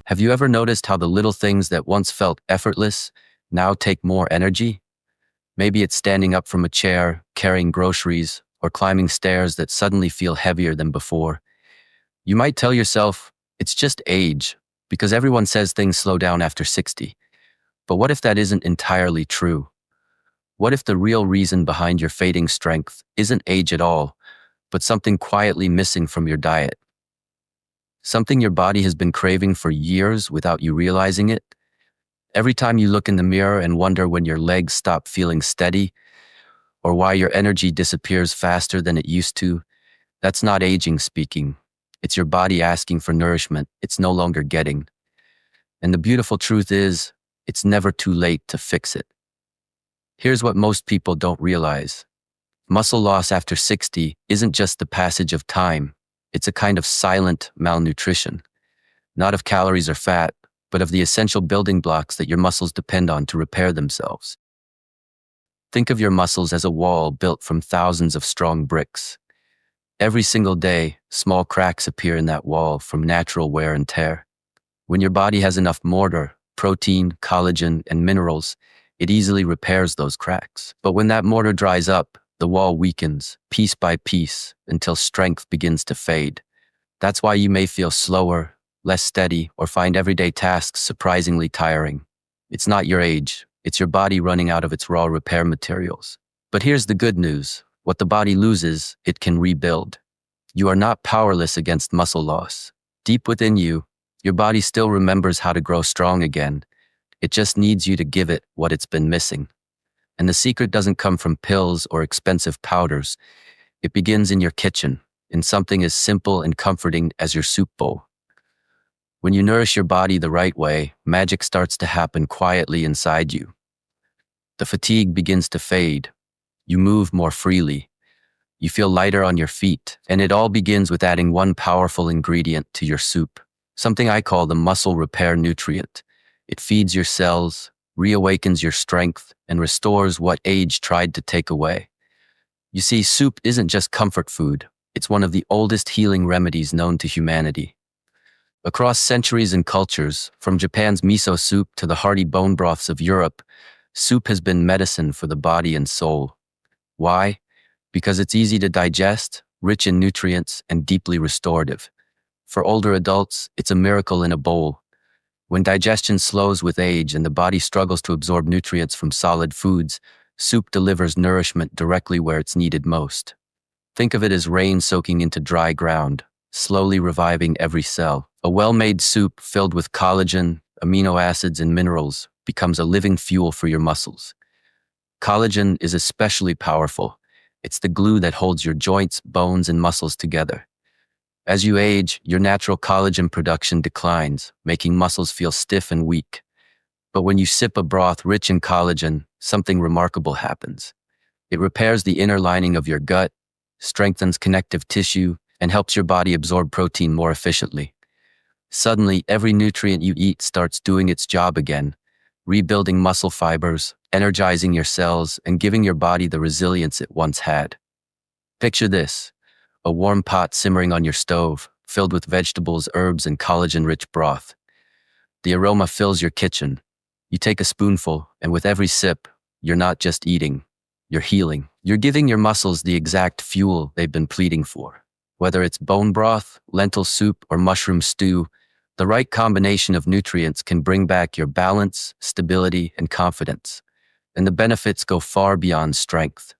Have you ever noticed how the little things that once felt effortless now take more energy? Maybe it's standing up from a chair, carrying groceries, or climbing stairs that suddenly feel heavier than before. You might tell yourself, it's just age, because everyone says things slow down after 60. But what if that isn't entirely true? What if the real reason behind your fading strength isn't age at all, but something quietly missing from your diet? Something your body has been craving for years without you realizing it? Every time you look in the mirror and wonder when your legs stop feeling steady, or why your energy disappears faster than it used to, that's not aging speaking. It's your body asking for nourishment it's no longer getting. And the beautiful truth is, it's never too late to fix it. Here's what most people don't realize. Muscle loss after 60 isn't just the passage of time. It's a kind of silent malnutrition. Not of calories or fat, but of the essential building blocks that your muscles depend on to repair themselves. Think of your muscles as a wall built from thousands of strong bricks. Every single day, small cracks appear in that wall from natural wear and tear. When your body has enough mortar, protein, collagen, and minerals, it easily repairs those cracks. But when that mortar dries up, the wall weakens, piece by piece, until strength begins to fade. That's why you may feel slower, less steady, or find everyday tasks surprisingly tiring. It's not your age, it's your body running out of its raw repair materials. But here's the good news. What the body loses, it can rebuild. You are not powerless against muscle loss. Deep within you, your body still remembers how to grow strong again. It just needs you to give it what it's been missing. And the secret doesn't come from pills or expensive powders. It begins in your kitchen, in something as simple and comforting as your soup bowl. When you nourish your body the right way, magic starts to happen quietly inside you. The fatigue begins to fade. You move more freely. You feel lighter on your feet, and it all begins with adding one powerful ingredient to your soup, something I call the muscle repair nutrient. It feeds your cells, reawakens your strength, and restores what age tried to take away. You see, soup isn't just comfort food. It's one of the oldest healing remedies known to humanity. Across centuries and cultures, from Japan's miso soup to the hearty bone broths of Europe, soup has been medicine for the body and soul. Why? Because it's easy to digest, rich in nutrients, and deeply restorative. For older adults, it's a miracle in a bowl. When digestion slows with age and the body struggles to absorb nutrients from solid foods, soup delivers nourishment directly where it's needed most. Think of it as rain soaking into dry ground, slowly reviving every cell. A well-made soup filled with collagen, amino acids, and minerals becomes a living fuel for your muscles. Collagen is especially powerful. It's the glue that holds your joints, bones, and muscles together. As you age, your natural collagen production declines, making muscles feel stiff and weak. But when you sip a broth rich in collagen, something remarkable happens. It repairs the inner lining of your gut, strengthens connective tissue, and helps your body absorb protein more efficiently. Suddenly, every nutrient you eat starts doing its job again, rebuilding muscle fibers, energizing your cells, and giving your body the resilience it once had. Picture this. A warm pot simmering on your stove, filled with vegetables, herbs, and collagen-rich broth. The aroma fills your kitchen. You take a spoonful, and with every sip, you're not just eating, you're healing. You're giving your muscles the exact fuel they've been pleading for. Whether it's bone broth, lentil soup, or mushroom stew, the right combination of nutrients can bring back your balance, stability, and confidence. And the benefits go far beyond strength.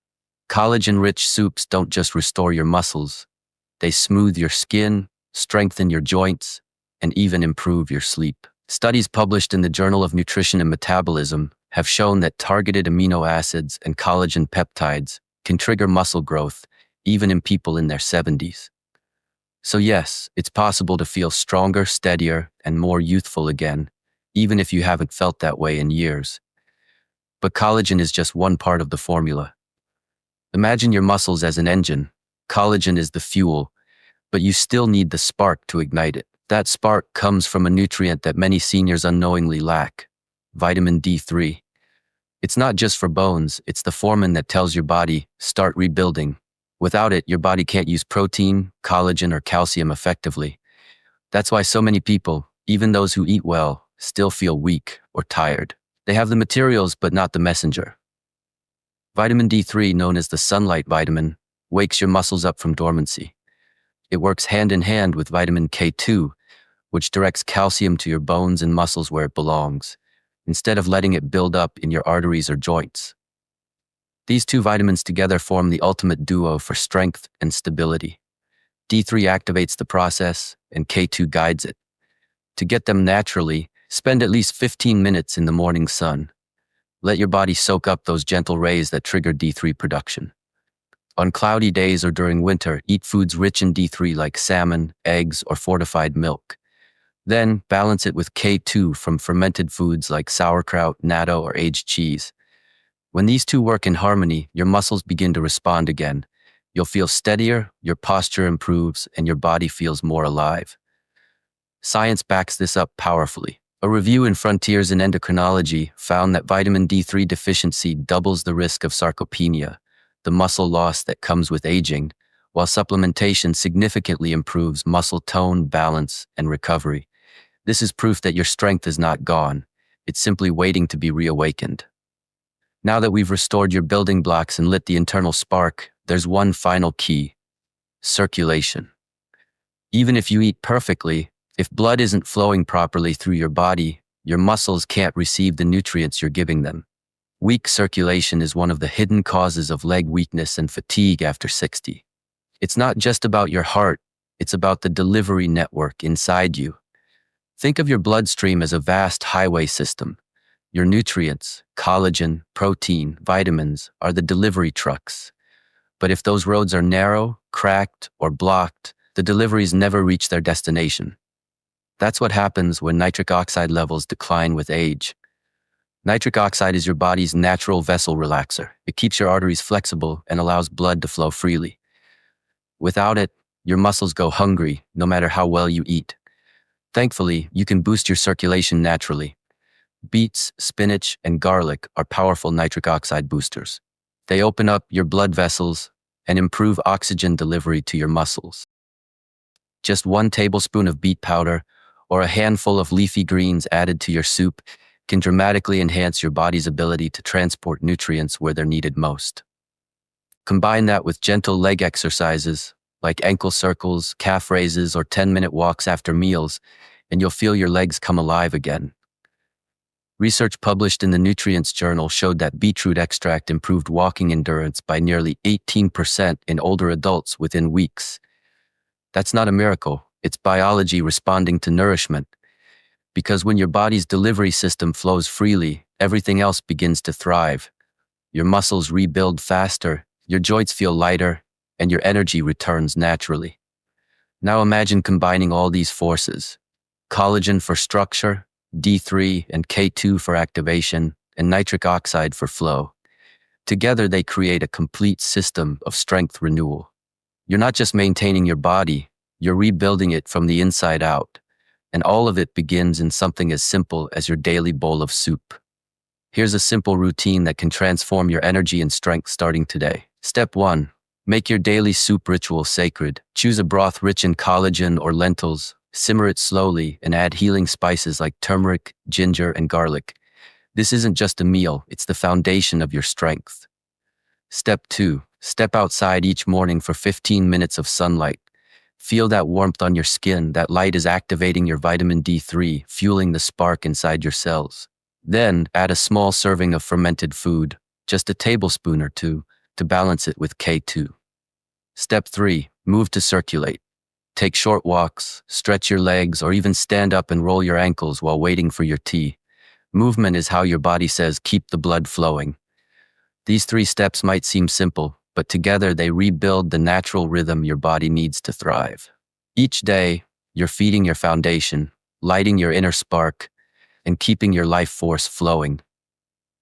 Collagen-rich soups don't just restore your muscles. They smooth your skin, strengthen your joints, and even improve your sleep. Studies published in the Journal of Nutrition and Metabolism have shown that targeted amino acids and collagen peptides can trigger muscle growth, even in people in their 70s. So yes, it's possible to feel stronger, steadier, and more youthful again, even if you haven't felt that way in years. But collagen is just one part of the formula. Imagine your muscles as an engine. Collagen is the fuel, but you still need the spark to ignite it. That spark comes from a nutrient that many seniors unknowingly lack: vitamin D3. It's not just for bones, it's the hormone that tells your body, start rebuilding. Without it, your body can't use protein, collagen, or calcium effectively. That's why so many people, Even those who eat well still feel weak or tired. They have the materials but not the messenger. Vitamin D3, known as the sunlight vitamin, wakes your muscles up from dormancy. It works hand in hand with vitamin K2, which directs calcium to your bones and muscles where it belongs, instead of letting it build up in your arteries or joints. These two vitamins together form the ultimate duo for strength and stability. D3 activates the process, and K2 guides it. To get them naturally, spend at least 15 minutes in the morning sun. Let your body soak up those gentle rays that trigger D3 production. On cloudy days or during winter, eat foods rich in D3 like salmon, eggs, or fortified milk. Then, balance it with K2 from fermented foods like sauerkraut, natto, or aged cheese. When these two work in harmony, your muscles begin to respond again. You'll feel steadier, your posture improves, and your body feels more alive. Science backs this up powerfully. A review in Frontiers in Endocrinology found that vitamin D3 deficiency doubles the risk of sarcopenia, the muscle loss that comes with aging, while supplementation significantly improves muscle tone, balance, and recovery. This is proof that your strength is not gone. It's simply waiting to be reawakened. Now that we've restored your building blocks and lit the internal spark, there's one final key: circulation. Even if you eat perfectly, if blood isn't flowing properly through your body, your muscles can't receive the nutrients you're giving them. Weak circulation is one of the hidden causes of leg weakness and fatigue after 60. It's not just about your heart, it's about the delivery network inside you. Think of your bloodstream as a vast highway system. Your nutrients, collagen, protein, vitamins, are the delivery trucks. But if those roads are narrow, cracked, or blocked, the deliveries never reach their destination. That's what happens when nitric oxide levels decline with age. Nitric oxide is your body's natural vessel relaxer. It keeps your arteries flexible and allows blood to flow freely. Without it, your muscles go hungry, no matter how well you eat. Thankfully, you can boost your circulation naturally. Beets, spinach, and garlic are powerful nitric oxide boosters. They open up your blood vessels and improve oxygen delivery to your muscles. Just 1 tablespoon of beet powder or a handful of leafy greens added to your soup can dramatically enhance your body's ability to transport nutrients where they're needed most. Combine that with gentle leg exercises like ankle circles, calf raises, or 10-minute walks after meals, and you'll feel your legs come alive again. Research published in the Nutrients Journal showed that beetroot extract improved walking endurance by nearly 18% in older adults within weeks. That's not a miracle, it's biology responding to nourishment. Because when your body's delivery system flows freely, everything else begins to thrive. Your muscles rebuild faster, your joints feel lighter, and your energy returns naturally. Now imagine combining all these forces: collagen for structure, D3 and K2 for activation, and nitric oxide for flow. Together, they create a complete system of strength renewal. You're not just maintaining your body, you're rebuilding it from the inside out. And all of it begins in something as simple as your daily bowl of soup. Here's a simple routine that can transform your energy and strength starting today. Step 1. Make your daily soup ritual sacred. Choose a broth rich in collagen or lentils. Simmer it slowly and add healing spices like turmeric, ginger, and garlic. This isn't just a meal, it's the foundation of your strength. Step 2. Step outside each morning for 15 minutes of sunlight. Feel that warmth on your skin. That light is activating your vitamin D3, fueling the spark inside your cells. Then, add a small serving of fermented food, just a tablespoon or 2, to balance it with K2. Step 3. Move to circulate. Take short walks, stretch your legs, or even stand up and roll your ankles while waiting for your tea. Movement is how your body says, keep the blood flowing. These 3 steps might seem simple, but together they rebuild the natural rhythm your body needs to thrive. Each day, you're feeding your foundation, lighting your inner spark, and keeping your life force flowing.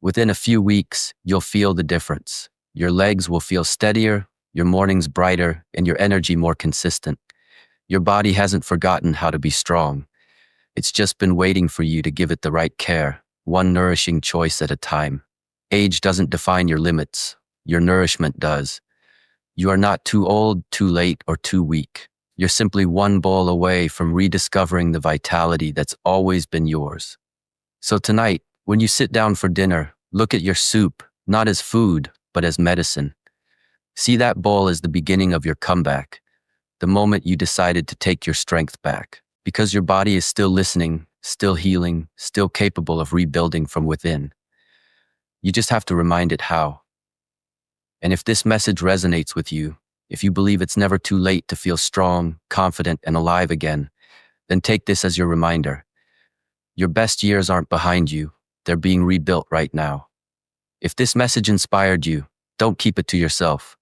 Within a few weeks, you'll feel the difference. Your legs will feel steadier, your mornings brighter, and your energy more consistent. Your body hasn't forgotten how to be strong. It's just been waiting for you to give it the right care, one nourishing choice at a time. Age doesn't define your limits. Your nourishment does. You are not too old, too late, or too weak. You're simply one bowl away from rediscovering the vitality that's always been yours. So tonight, when you sit down for dinner, look at your soup, not as food, but as medicine. See that bowl as the beginning of your comeback, the moment you decided to take your strength back, because your body is still listening, still healing, still capable of rebuilding from within. You just have to remind it how. And if this message resonates with you, if you believe it's never too late to feel strong, confident, and alive again, then take this as your reminder. Your best years aren't behind you, they're being rebuilt right now. If this message inspired you, don't keep it to yourself.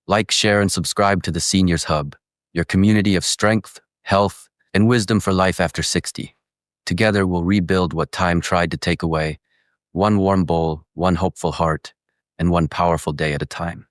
Like, share, and subscribe to the Seniors Hub, your community of strength, health, and wisdom for life after 60. Together, we'll rebuild what time tried to take away, one warm bowl, one hopeful heart, and one powerful day at a time.